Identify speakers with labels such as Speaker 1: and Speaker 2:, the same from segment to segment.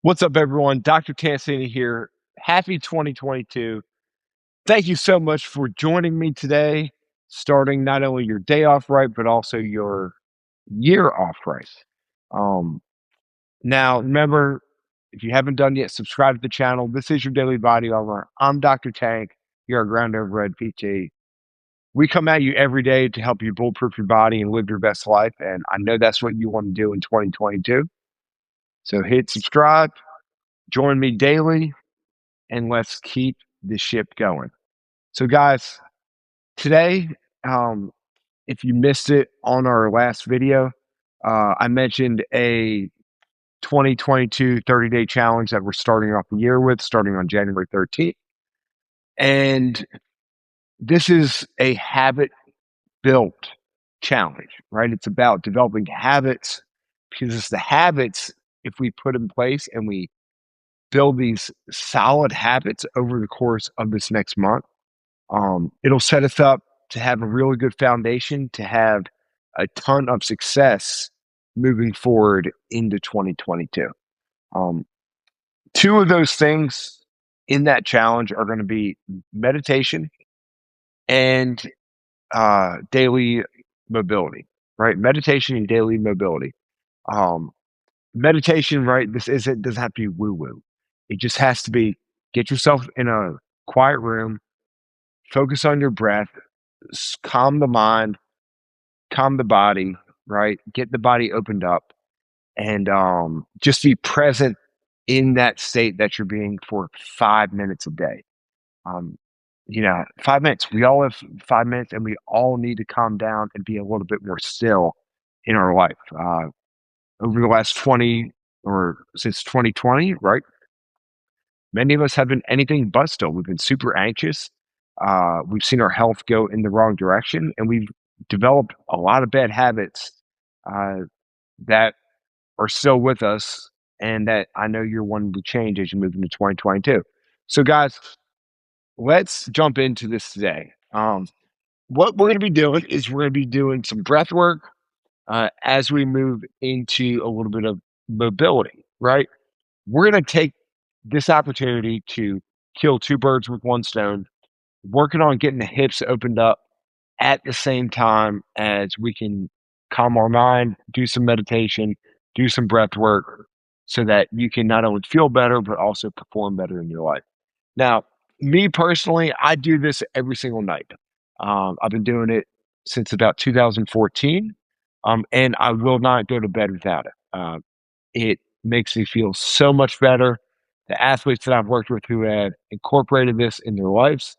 Speaker 1: What's up, everyone? Dr. Tansini here. Happy 2022. Thank you so much for joining me today, starting not only your day off right, but also your year off right. Um, Now, remember, if you haven't done yet, subscribe to the channel. This is your daily body armor. I'm Dr. Tank. You're a ground overhead PT. We come at you every day to help you bulletproof your body and live your best life. And I know that's what you want to do in 2022. So hit subscribe, join me daily, and let's keep the ship going. So, guys, today, um, if you missed it on our last video, I mentioned a 2022 30-day challenge that we're starting off the year with, starting on January 13th. And this is a habit built challenge, right? It's about developing habits because it's the habits, if we put in place and we build these solid habits over the course of this next month, it'll set us up to have a really good foundation to have a ton of success moving forward into 2022. Um, Two of those things in that challenge are going to be meditation and daily mobility, right? Meditation and daily mobility. Um, Meditation, right? Doesn't have to be woo woo. It just has to be get yourself in a quiet room, focus on your breath, calm the mind, calm the body, right? Get the body opened up and just be present in that state that you're being for 5 minutes a day. Um, 5 minutes. We all have 5 minutes and we all need to calm down and be a little bit more still in our life. Over the last 20 or since 2020, right? Many of us have been anything but still. We've been super anxious. We've seen our health go in the wrong direction, and we've developed a lot of bad habits uh, that are still with us, and that I know you're wanting to change as you move into 2022. So, guys, let's jump into this today. What we're going to be doing is we're going to be doing some breath work as we move into a little bit of mobility, right? We're going to take this opportunity to kill two birds with one stone, working on getting the hips opened up at the same time as we can calm our mind, do some meditation, do some breath work so that you can not only feel better, but also perform better in your life. Now, me personally, I do this every single night. I've been doing it since about 2014, and I will not go to bed without it. It makes me feel so much better. The athletes that I've worked with who have incorporated this in their lives,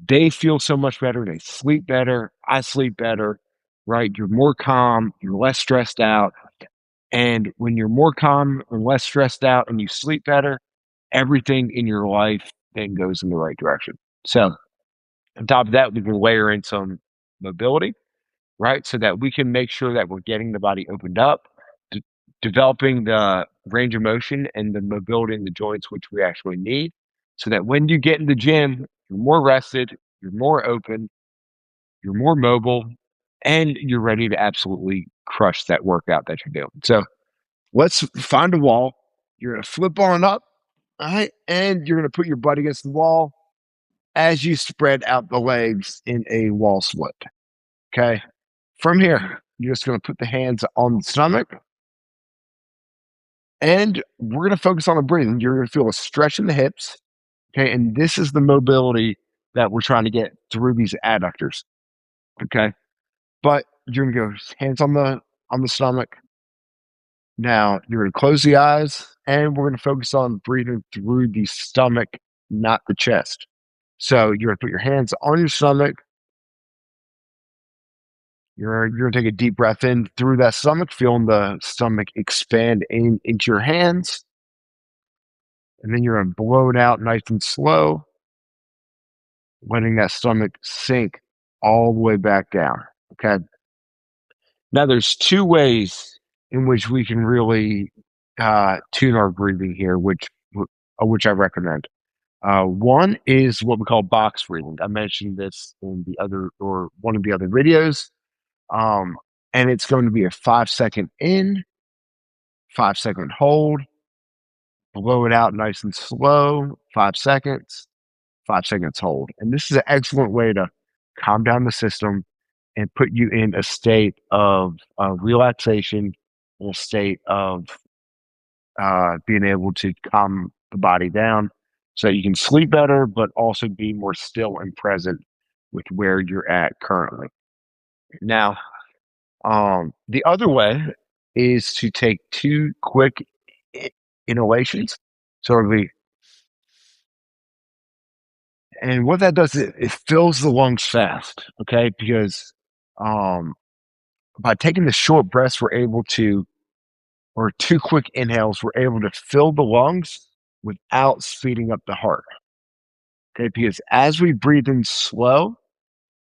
Speaker 1: they feel so much better. They sleep better. I sleep better, right? You're more calm. You're less stressed out. And when you're more calm and less stressed out and you sleep better, everything in your life then goes in the right direction. So, on top of that, we can layer in some mobility, right? So that we can make sure that we're getting the body opened up, developing the range of motion and the mobility in the joints, which we actually need, so that when you get in the gym, you're more rested, you're more open, you're more mobile, and you're ready to absolutely crush that workout that you're doing. So let's find a wall. You're going to flip on up, all right? And you're going to put your butt against the wall as you spread out the legs in a wall split. Okay. From here, you're just going to put the hands on the stomach and we're going to focus on the breathing. You're going to feel a stretch in the hips. Okay. And this is the mobility that we're trying to get through these adductors. Okay. But you're going to go hands on the stomach. Now you're going to close the eyes and we're going to focus on breathing through the stomach, not the chest. So you're going to put your hands on your stomach. You're going to take a deep breath in through that stomach, feeling the stomach expand into your hands. And then you're going to blow it out nice and slow, letting that stomach sink all the way back down. Okay. Now, there's two ways in which we can really tune our breathing here, which I recommend. One is what we call box breathing. I mentioned this in the other or one of the other videos. And it's going to be a 5-second in, 5-second hold, blow it out nice and slow, 5 seconds, 5 seconds hold. And this is an excellent way to calm down the system and put you in a state of relaxation, in a state of being able to calm the body down so that you can sleep better, but also be more still and present with where you're at currently. Now, the other way is to take two quick i- inhalations. So it'll be, and what that does, it fills the lungs fast, okay? Because um, by taking the short breaths, we're able to, or two quick inhales, we're able to fill the lungs without speeding up the heart. Okay, because as we breathe in slow,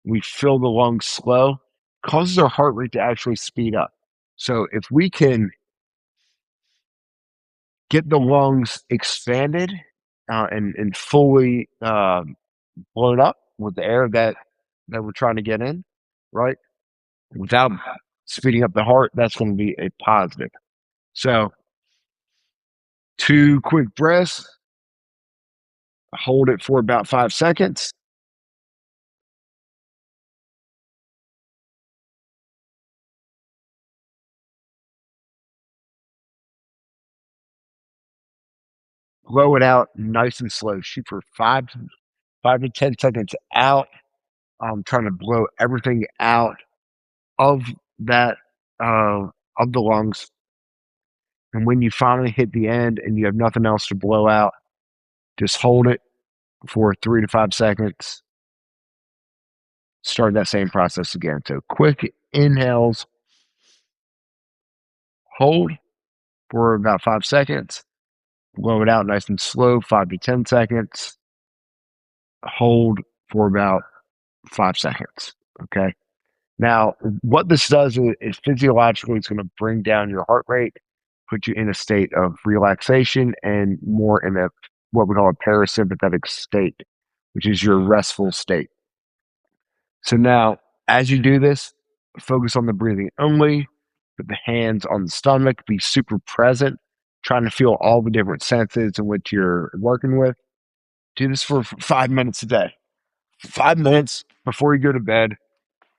Speaker 1: we fill the lungs slow, causes our heart rate to actually speed up. So if we can get the lungs expanded and fully blown up with the air that we're trying to get in, right? Without speeding up the heart, that's going to be a positive. So two quick breaths, hold it for about 5 seconds. Blow it out nice and slow. Shoot for 5 to 10 seconds out. Trying to blow everything out of that uh, of the lungs. And when you finally hit the end and you have nothing else to blow out, just hold it for 3 to 5 seconds. Start that same process again. So quick inhales, hold for about 5 seconds, blow it out nice and slow, 5 to 10 seconds, hold for about 5 seconds. Okay. Now, what this does is physiologically, it's going to bring down your heart rate, put you in a state of relaxation and more in a what we call a parasympathetic state, which is your restful state. So now, as you do this, focus on the breathing only, put the hands on the stomach, be super present, trying to feel all the different senses in which you're working with. Do this for 5 minutes a day, 5 minutes before you go to bed.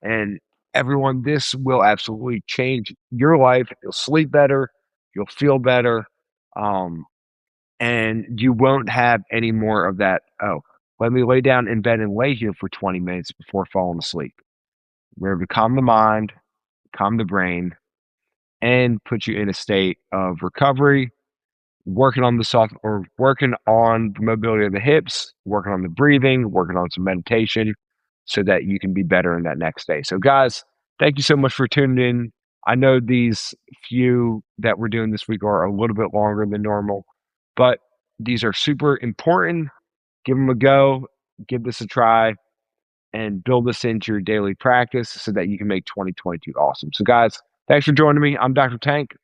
Speaker 1: And everyone, this will absolutely change your life. You'll sleep better, you'll feel better, um, and you won't have any more of that. Oh, let me lay down in bed and lay here for 20 minutes before falling asleep. We're to calm the mind, calm the brain, and put you in a state of recovery, working on the soft or working on the mobility of the hips, working on the breathing, working on some meditation so that you can be better in that next day. So, guys, thank you so much for tuning in. I know these few that we're doing this week are a little bit longer than normal, but these are super important. Give them a go, give this a try, and build this into your daily practice so that you can make 2022 awesome. So, guys, thanks for joining me. I'm Dr. Tank.